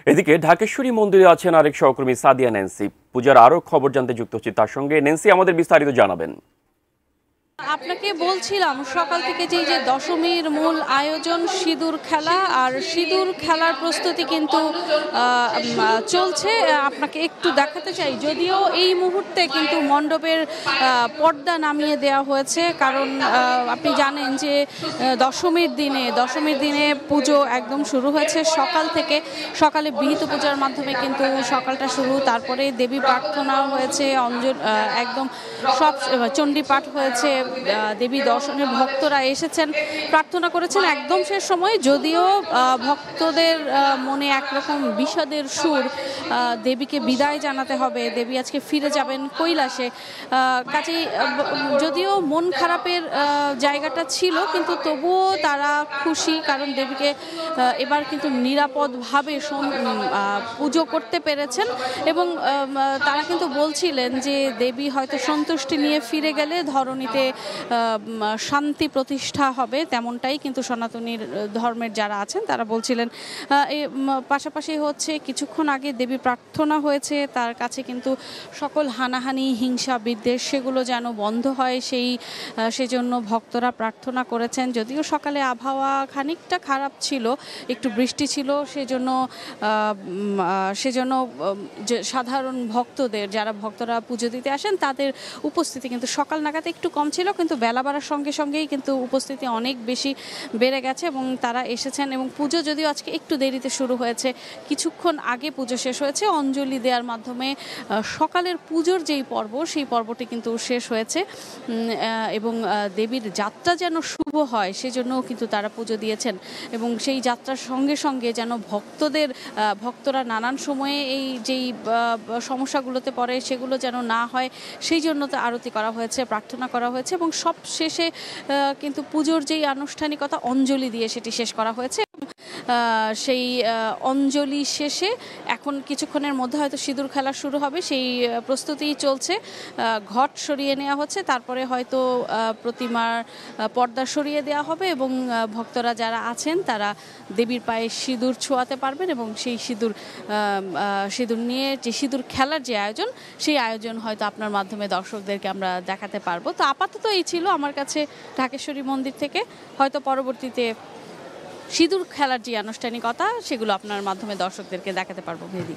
এদিকে ঢাকেশ্বরী মন্দিরে আছেন আরেক সহকর্মী সাদিয়া ন্যান্সি। পূজার আরো খবর জানতে যুক্ত হচ্ছে তার সঙ্গে। ন্যান্সি, আমাদের বিস্তারিত জানাবেন। আপনাকে বলছিলাম সকাল থেকে যে দশমীর মূল আয়োজন সিঁদুর খেলা, আর সিঁদুর খেলার প্রস্তুতি কিন্তু চলছে। আপনাকে একটু দেখাতে চাই, যদিও এই মুহূর্তে কিন্তু মণ্ডপের পর্দা নামিয়ে দেওয়া হয়েছে, কারণ আপনি জানেন যে দশমীর দিনে পুজো একদম শুরু হয়েছে সকাল থেকে। সকালে বিহিত পূজার মাধ্যমে কিন্তু সকালটা শুরু, তারপরে দেবী প্রার্থনা হয়েছে, একদম সব চণ্ডী পাঠ হয়েছে, দেবী দর্শনের ভক্তরা এসেছেন, প্রার্থনা করেছেন একদম শেষ সময়। যদিও ভক্তদের মনে একরকম বিষাদের সুর, দেবীকে বিদায় জানাতে হবে, দেবী আজকে ফিরে যাবেন কৈলাসে। কাজেই যদিও মন খারাপের জায়গাটা ছিল, কিন্তু তবুও তারা খুশি, কারণ দেবীকে এবার কিন্তু নিরাপদভাবে পুজো করতে পেরেছেন। এবং তারা কিন্তু বলছিলেন যে দেবী হয়তো সন্তুষ্টি নিয়ে ফিরে গেলে ধরণীতে শান্তি প্রতিষ্ঠা হবে, তেমনটাই কিন্তু সনাতনীর ধর্মের যারা আছেন তারা বলছিলেন। পাশাপাশি হচ্ছে কিছুক্ষণ আগে দেবী প্রার্থনা হয়েছে, তার কাছে কিন্তু সকল হানাহানি, হিংসা, বিদ্বেষ সেগুলো যেন বন্ধ হয়, সেজন্য ভক্তরা প্রার্থনা করেছেন। যদিও সকালে আবহাওয়া খানিকটা খারাপ ছিল, একটু বৃষ্টি ছিল, সেজন্য সাধারণ ভক্তদের, যারা ভক্তরা পুজো দিতে আসেন তাদের উপস্থিতি কিন্তু সকাল নাগাদ একটু কম ছিল, কিন্তু বেলা বাড়ার সঙ্গে সঙ্গেই কিন্তু উপস্থিতি অনেক বেশি বেড়ে গেছে এবং তারা এসেছেন। এবং পুজো যদিও আজকে একটু দেরিতে শুরু হয়েছে, কিছুক্ষণ আগে পুজো শেষ হয়েছে অঞ্জলি দেওয়ার মাধ্যমে। সকালের পুজোর যেই পর্ব, সেই পর্বটি কিন্তু শেষ হয়েছে এবং দেবীর যাত্রা যেন শুভ হয় সেজন্যও কিন্তু তারা পুজো দিয়েছেন। এবং সেই যাত্রার সঙ্গে সঙ্গে যেন ভক্তরা নানান সময়ে এই যেই সমস্যাগুলোতে পড়ে সেগুলো যেন না হয়, সেই জন্য তো আরতি করা হয়েছে, প্রার্থনা করা হয়েছে এবং সব শেষে কিন্তু পুজোর যেই আনুষ্ঠানিকতা অঞ্জলি দিয়ে সেটি শেষ করা হয়েছে। সেই অঞ্জলি শেষে এখন কিছুক্ষণের মধ্যে হয়তো সিঁদুর খেলা শুরু হবে, সেই প্রস্তুতি চলছে। ঘট সরিয়ে নেওয়া হচ্ছে, তারপরে হয়তো প্রতিমার পর্দা সরিয়ে দেওয়া হবে এবং ভক্তরা যারা আছেন তারা দেবীর পায়ে সিঁদুর ছোঁয়াতে পারবেন এবং সেই সিঁদুর নিয়ে যে সিঁদুর খেলার যে আয়োজন, সেই আয়োজন হয়তো আপনার মাধ্যমে দর্শকদেরকে আমরা দেখাতে পারবো। তো আপাতত এই ছিল আমার কাছে ঢাকেশ্বরী মন্দির থেকে। হয়তো পরবর্তীতে সিঁদুর খেলার যে আনুষ্ঠানিকতা সেগুলো আপনার মাধ্যমে দর্শকদেরকে দেখাতে পারবো। ভেদি।